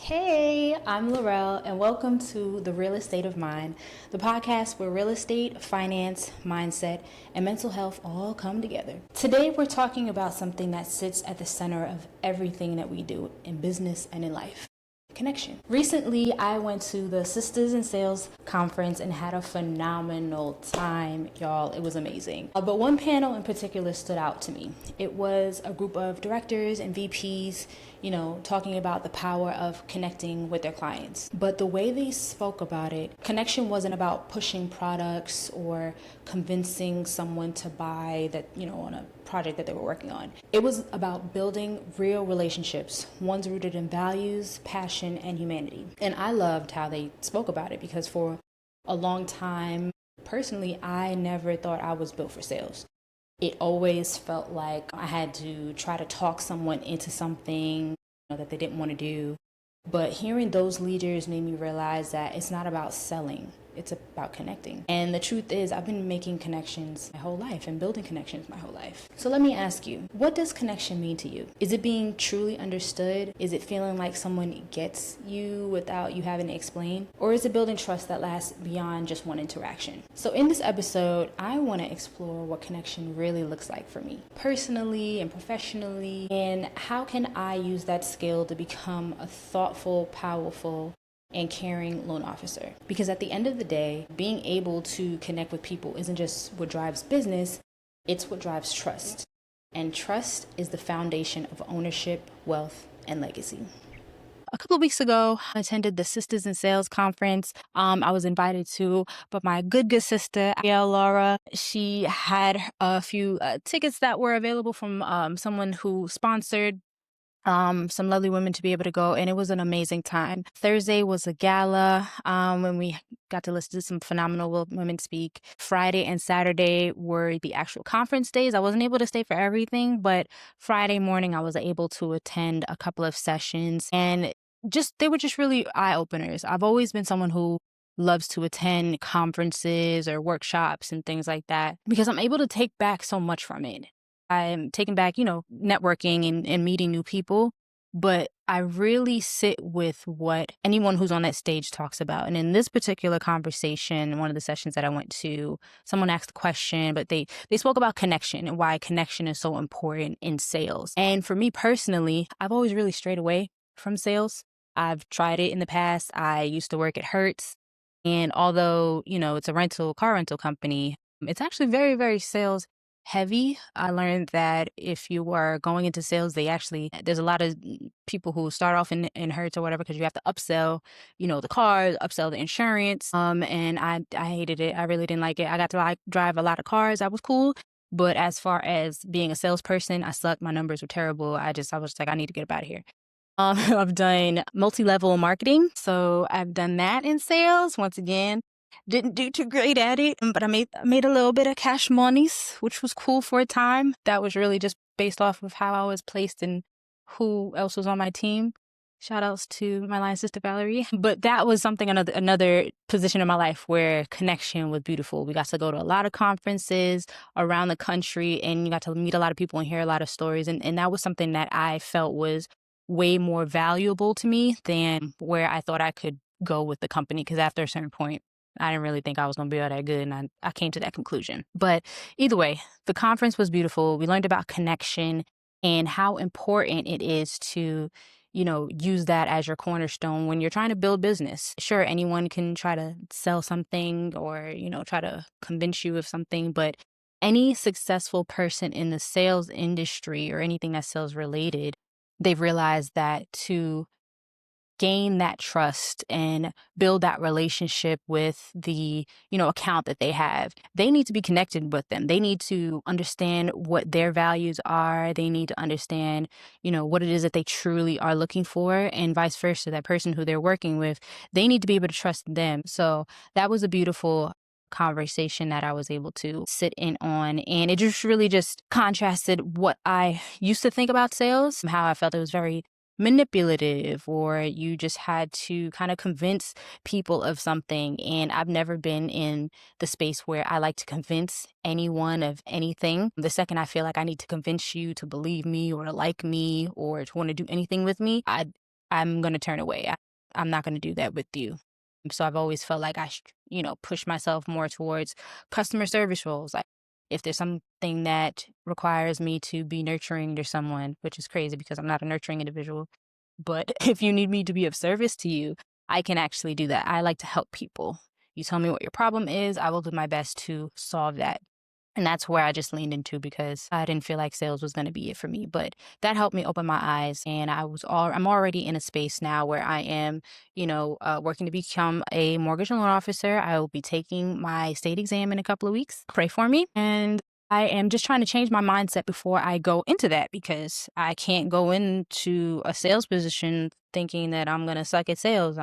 Hey, I'm Laurel, and welcome to The Real Estate of Mind, the podcast where real estate, finance, mindset, and mental health all come together. Today, we're talking about something that sits at the center of everything that we do in business and in life. Connection. Recently, I went to the Sistas In Sales conference and had a phenomenal time, y'all. It was amazing. But one panel in particular stood out to me. It was a group of directors and VPs, talking about the power of connecting with their clients. But the way they spoke about it, connection wasn't about pushing products or convincing someone to buy that, on a project that they were working on. It was about building real relationships, ones rooted in values, passion, and humanity. And I loved how they spoke about it because for a long time, personally, I never thought I was built for sales. It always felt like I had to try to talk someone into something that they didn't want to do. But hearing those leaders made me realize that it's not about selling. It's about connecting. And the truth is, I've been making connections my whole life and building connections my whole life. So let me ask you, what does connection mean to you? Is it being truly understood? Is it feeling like someone gets you without you having to explain? Or is it building trust that lasts beyond just one interaction? So in this episode, I want to explore what connection really looks like for me, personally and professionally, and how can I use that skill to become a thoughtful, powerful, and caring loan officer. Because at the end of the day, being able to connect with people isn't just what drives business, it's what drives trust. And trust is the foundation of ownership, wealth, and legacy. A couple of weeks ago, I attended the Sistas In Sales conference. I was invited to, but my good sister, Laura, she had a few tickets that were available from someone who sponsored some lovely women to be able to go, and it was an amazing time. Thursday was a gala when we got to listen to some phenomenal women speak. Friday and Saturday were the actual conference days. I wasn't able to stay for everything, but Friday morning I was able to attend a couple of sessions, and they were just really eye-openers. I've always been someone who loves to attend conferences or workshops and things like that because I'm able to take back so much from it. I'm taking back, networking and meeting new people, but I really sit with what anyone who's on that stage talks about. And in this particular conversation, one of the sessions that I went to, someone asked a question, but they spoke about connection and why connection is so important in sales. And for me personally, I've always really strayed away from sales. I've tried it in the past. I used to work at Hertz. And although, it's a car rental company, it's actually very, very sales heavy. I learned that if you are going into sales, there's a lot of people who start off in Hertz or whatever because you have to upsell, the cars, upsell the insurance. And I hated it. I really didn't like it. I got to drive a lot of cars. That was cool. But as far as being a salesperson, I sucked. My numbers were terrible. I was like, I need to get up out of here. I've done multi-level marketing. So I've done that in sales. Once again, didn't do too great at it, but I made a little bit of cash monies, which was cool for a time. That was really just based off of how I was placed and who else was on my team. Shout outs to my line sister Valerie. But that was another position in my life where connection was beautiful. We got to go to a lot of conferences around the country and you got to meet a lot of people and hear a lot of stories. And that was something that I felt was way more valuable to me than where I thought I could go with the company. Because after a certain point, I didn't really think I was going to be all that good, and I came to that conclusion. But either way, the conference was beautiful. We learned about connection and how important it is to, use that as your cornerstone when you're trying to build business. Sure, anyone can try to sell something or, try to convince you of something, but any successful person in the sales industry or anything that's sales related, they've realized that to gain that trust and build that relationship with the, account that they have, they need to be connected with them. They need to understand what their values are. They need to understand, what it is that they truly are looking for, and vice versa. That person who they're working with, they need to be able to trust them. So that was a beautiful conversation that I was able to sit in on, and it just really just contrasted what I used to think about sales, how I felt it was very manipulative, or you just had to kind of convince people of something. And I've never been in the space where I like to convince anyone of anything. The second I feel like I need to convince you to believe me or to like me or to want to do anything with me, I'm going to turn away. I'm not going to do that with you. So I've always felt like push myself more towards customer service roles. Like if there's something that requires me to be nurturing to someone, which is crazy because I'm not a nurturing individual, but if you need me to be of service to you, I can actually do that. I like to help people. You tell me what your problem is, I will do my best to solve that. And that's where I just leaned into because I didn't feel like sales was going to be it for me. But that helped me open my eyes. And I'm already in a space now where I am, working to become a mortgage loan officer. I will be taking my state exam in a couple of weeks. Pray for me. And I am just trying to change my mindset before I go into that because I can't go into a sales position thinking that I'm going to suck at sales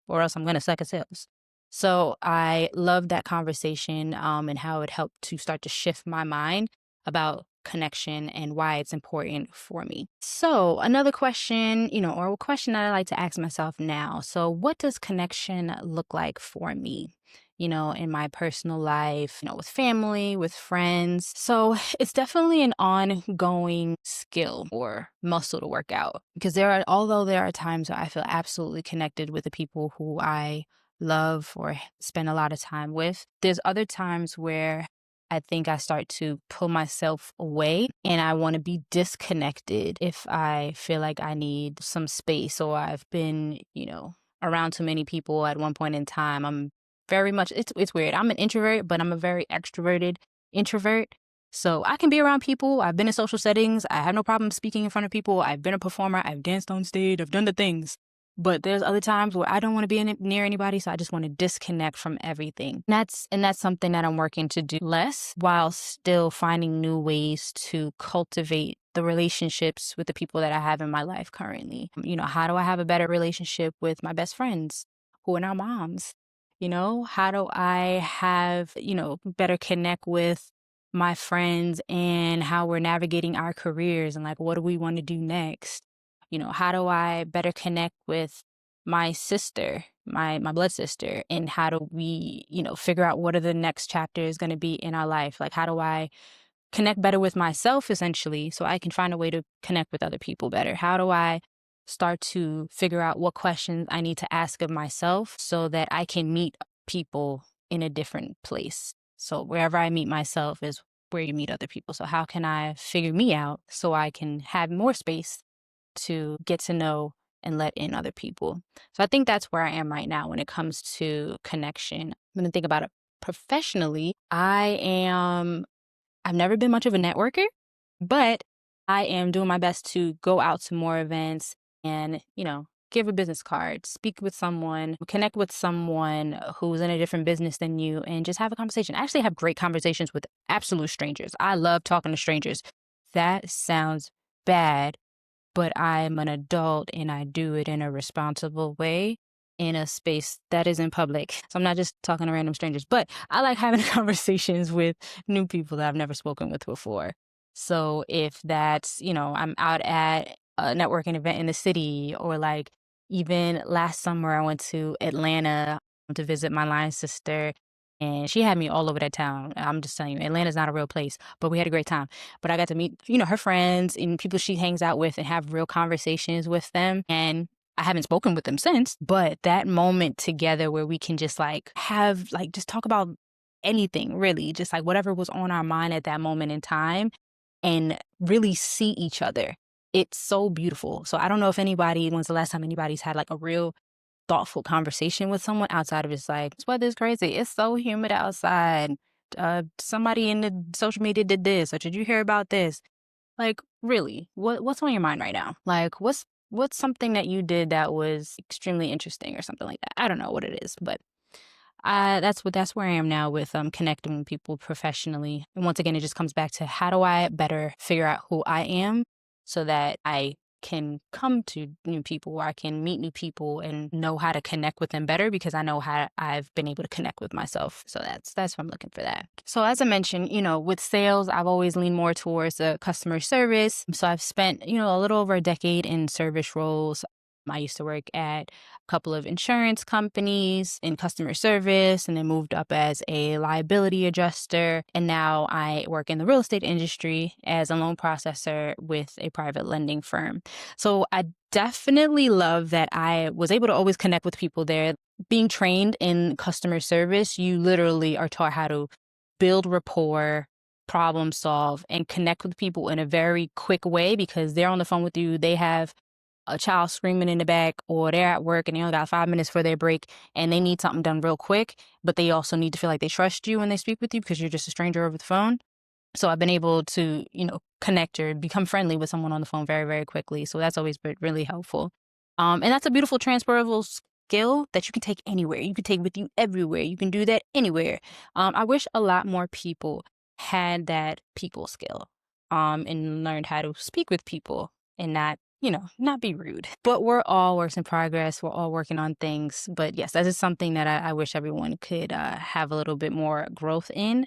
or else I'm going to suck at sales. So I love that conversation and how it helped to start to shift my mind about connection and why it's important for me. So another question, or a question that I like to ask myself now. So what does connection look like for me? In my personal life, with family, with friends. So it's definitely an ongoing skill or muscle to work out because although there are times where I feel absolutely connected with the people who I love or spend a lot of time with. There's other times where I think I start to pull myself away and I want to be disconnected if I feel like I need some space or I've been, around too many people at one point in time. I'm very much, it's weird. I'm an introvert, but I'm a very extroverted introvert. So I can be around people. I've been in social settings. I have no problem speaking in front of people. I've been a performer. I've danced on stage. I've done the things. But there's other times where I don't want to be near anybody, so I just want to disconnect from everything. That's something that I'm working to do less while still finding new ways to cultivate the relationships with the people that I have in my life currently. How do I have a better relationship with my best friends who are now moms? How do I have, better connect with my friends and how we're navigating our careers and like what do we want to do next? How do I better connect with my sister, my blood sister, and how do we, figure out what are the next chapters going to be in our life? Like, how do I connect better with myself, essentially, so I can find a way to connect with other people better? How do I start to figure out what questions I need to ask of myself so that I can meet people in a different place? So wherever I meet myself is where you meet other people. So how can I figure me out so I can have more space to get to know and let in other people? So I think that's where I am right now when it comes to connection. I'm going to think about it professionally. I've never been much of a networker, but I am doing my best to go out to more events and, give a business card, speak with someone, connect with someone who's in a different business than you, and just have a conversation. I actually have great conversations with absolute strangers. I love talking to strangers. That sounds bad, but I'm an adult and I do it in a responsible way in a space that isn't public. So I'm not just talking to random strangers, but I like having conversations with new people that I've never spoken with before. So if that's, I'm out at a networking event in the city, or like even last summer, I went to Atlanta to visit my line sister. And she had me all over that town. I'm just telling you, Atlanta's not a real place, but we had a great time. But I got to meet, her friends and people she hangs out with and have real conversations with them. And I haven't spoken with them since, but that moment together where we can just just talk about anything really, just like whatever was on our mind at that moment in time and really see each other. It's so beautiful. So I don't know when's the last time anybody's had like a real thoughtful conversation with someone outside of just like, this weather's crazy. It's so humid outside. Somebody in the social media did this, or did you hear about this? Like, really, what's on your mind right now? Like, what's something that you did that was extremely interesting or something like that? I don't know what it is, but that's where I am now with connecting with people professionally. And once again, it just comes back to how do I better figure out who I am so that I can come to new people, or I can meet new people and know how to connect with them better because I know how I've been able to connect with myself. So that's what I'm looking for that. So as I mentioned, with sales, I've always leaned more towards customer service. So I've spent, a little over a decade in service roles. I used to work at a couple of insurance companies in customer service and then moved up as a liability adjuster. And now I work in the real estate industry as a loan processor with a private lending firm. So I definitely love that I was able to always connect with people there. Being trained in customer service, you literally are taught how to build rapport, problem solve, and connect with people in a very quick way because they're on the phone with you. They have a child screaming in the back, or they're at work and they only got 5 minutes for their break and they need something done real quick, but they also need to feel like they trust you when they speak with you because you're just a stranger over the phone. So I've been able to, connect or become friendly with someone on the phone very, very quickly. So that's always been really helpful. And that's a beautiful transferable skill that you can take anywhere. You can take with you everywhere. You can do that anywhere. I wish a lot more people had that people skill, and learned how to speak with people and not be rude. But we're all works in progress. We're all working on things. But yes, that is something that I wish everyone could have a little bit more growth in.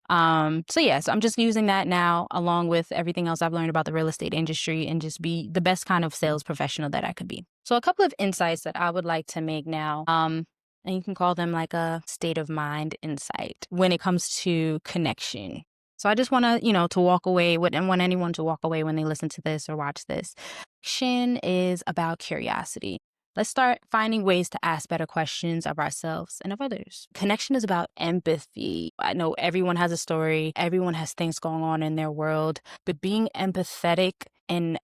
So I'm just using that now along with everything else I've learned about the real estate industry and just be the best kind of sales professional that I could be. So a couple of insights that I would like to make now, and you can call them like a state of mind insight when it comes to connection. So I just want to walk away with, and want anyone to walk away when they listen to this or watch this. Connection is about curiosity. Let's start finding ways to ask better questions of ourselves and of others. Connection is about empathy. I know everyone has a story, everyone has things going on in their world, but being empathetic and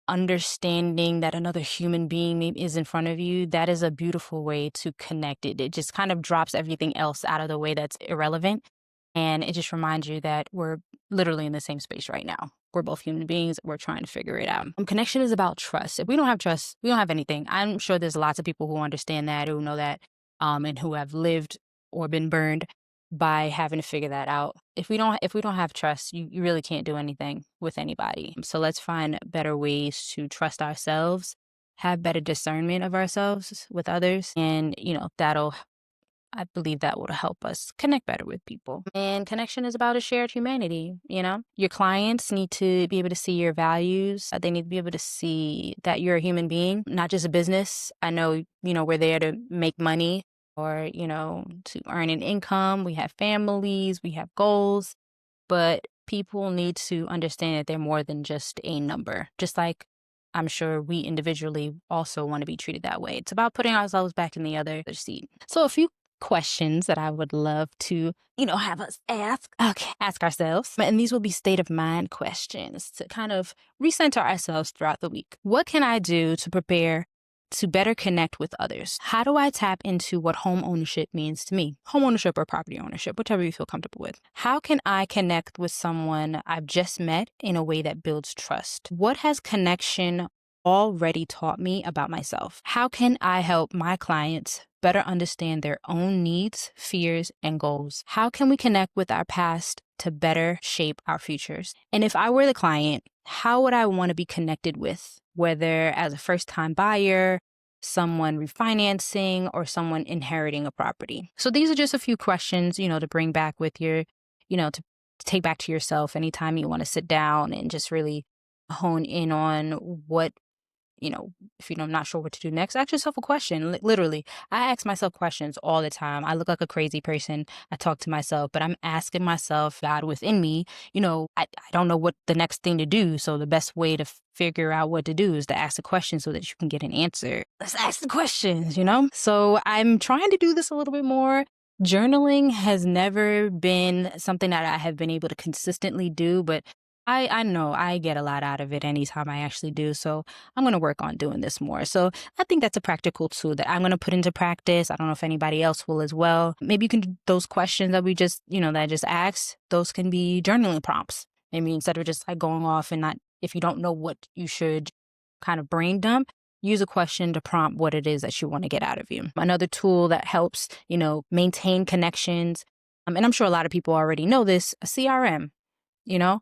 understanding that another human being is in front of you, that is a beautiful way to connect it. It just kind of drops everything else out of the way that's irrelevant. And it just reminds you that we're literally in the same space right now. We're both human beings. We're trying to figure it out. Connection is about trust. If we don't have trust, we don't have anything. I'm sure there's lots of people who understand that, who know that, and who have lived or been burned by having to figure that out. If we don't have trust, you really can't do anything with anybody. So let's find better ways to trust ourselves, have better discernment of ourselves with others, and I believe that will help us connect better with people. And connection is about a shared humanity, Your clients need to be able to see your values. They need to be able to see that you're a human being, not just a business. I know, we're there to make money or, to earn an income. We have families, we have goals, but people need to understand that they're more than just a number, just like I'm sure we individually also want to be treated that way. It's about putting ourselves back in the other seat. So a few questions that I would love to, have us ask ourselves. And these will be state of mind questions to kind of recenter ourselves throughout the week. What can I do to prepare to better connect with others? How do I tap into what home ownership means to me? Home ownership or property ownership, whichever you feel comfortable with. How can I connect with someone I've just met in a way that builds trust? What has connection already taught me about myself? How can I help my clients better understand their own needs, fears, and goals? How can we connect with our past to better shape our futures? And if I were the client, how would I want to be connected with, whether as a first-time buyer, someone refinancing, or someone inheriting a property? So these are just a few questions, to bring back with your, to take back to yourself anytime you want to sit down and just really hone in on what, if you're not sure what to do next, ask yourself a question. Literally, I ask myself questions all the time. I look like a crazy person. I talk to myself, but I'm asking myself, God within me, I don't know what the next thing to do. So the best way to figure out what to do is to ask a question so that you can get an answer. Let's ask the questions, So I'm trying to do this a little bit more. Journaling has never been something that I have been able to consistently do, but I know I get a lot out of it anytime I actually do. So I'm going to work on doing this more. So I think that's a practical tool that I'm going to put into practice. I don't know if anybody else will as well. Maybe you can do those questions that we just, that I just asked. Those can be journaling prompts. Maybe instead of just like going off and not, if you don't know what you should kind of brain dump, use a question to prompt what it is that you want to get out of you. Another tool that helps, maintain connections. And I'm sure a lot of people already know this, a CRM.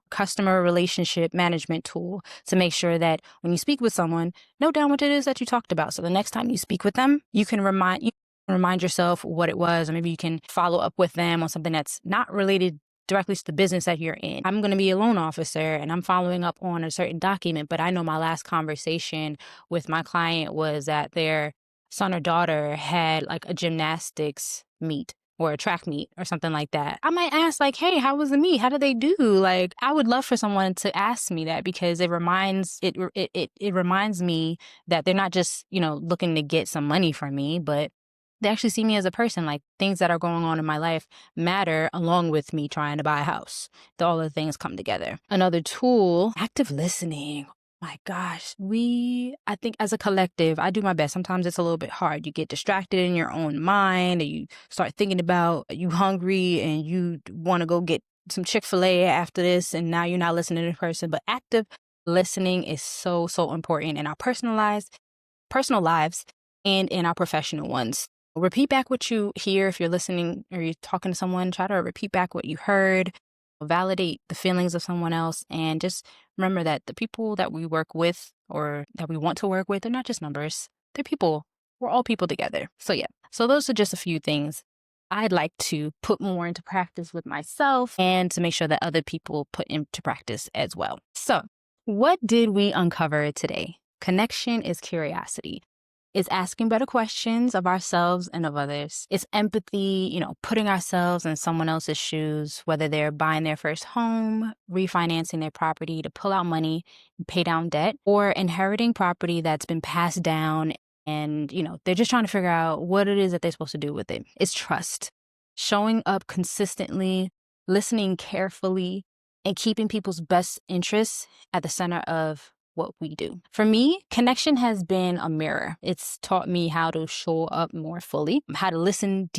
Customer relationship management tool to make sure that when you speak with someone, note down what it is that you talked about. So the next time you speak with them, you can remind yourself what it was, or maybe you can follow up with them on something that's not related directly to the business that you're in. I'm going to be a loan officer and I'm following up on a certain document, but I know my last conversation with my client was that their son or daughter had like a gymnastics meet or a track meet or something like that. I might ask like, hey, how was the meet? How did they do? Like, I would love for someone to ask me that, because it reminds me that they're not just, looking to get some money from me, but they actually see me as a person. Like, things that are going on in my life matter, along with me trying to buy a house. All the things come together. Another tool, active listening. My gosh, I think as a collective, I do my best. Sometimes it's a little bit hard. You get distracted in your own mind, and you start thinking about you hungry and you want to go get some Chick-fil-A after this, and now you're not listening to the person. But active listening is so, so important in our personal lives and in our professional ones. Repeat back what you hear. If you're listening or you're talking to someone, try to repeat back what you heard. Validate the feelings of someone else, and just remember that the people that we work with or that we want to work with, they're not just numbers. They're people. We're all people together. So yeah. So those are just a few things I'd like to put more into practice with myself, and to make sure that other people put into practice as well. So what did we uncover today? Connection is curiosity. It's asking better questions of ourselves and of others. It's empathy, putting ourselves in someone else's shoes, whether they're buying their first home, refinancing their property to pull out money and pay down debt, or inheriting property that's been passed down, and, they're just trying to figure out what it is that they're supposed to do with it. It's trust. Showing up consistently, listening carefully, and keeping people's best interests at the center of what we do. For me, connection has been a mirror. It's taught me how to show up more fully, how to listen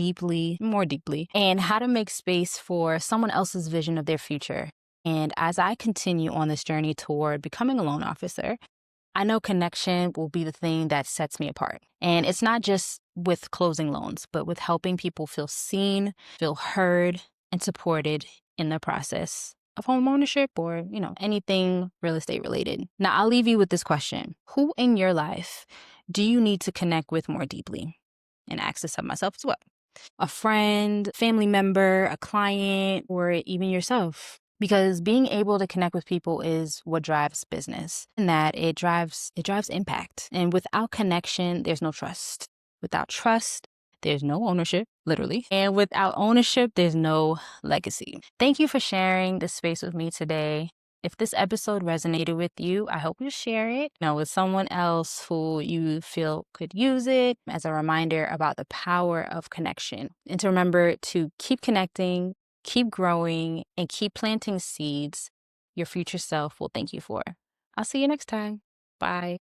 more deeply, and how to make space for someone else's vision of their future. And as I continue on this journey toward becoming a loan officer, I know connection will be the thing that sets me apart. And it's not just with closing loans, but with helping people feel seen, feel heard, and supported in the process of home ownership, or, anything real estate related. Now, I'll leave you with this question. Who in your life do you need to connect with more deeply? And ask this of myself as well. A friend, family member, a client, or even yourself. Because being able to connect with people is what drives business, and that it drives impact. And without connection, there's no trust. Without trust, there's no ownership, literally. And without ownership, there's no legacy. Thank you for sharing this space with me today. If this episode resonated with you, I hope you share it, with someone else who you feel could use it, as a reminder about the power of connection. And to remember to keep connecting, keep growing, and keep planting seeds your future self will thank you for. I'll see you next time. Bye.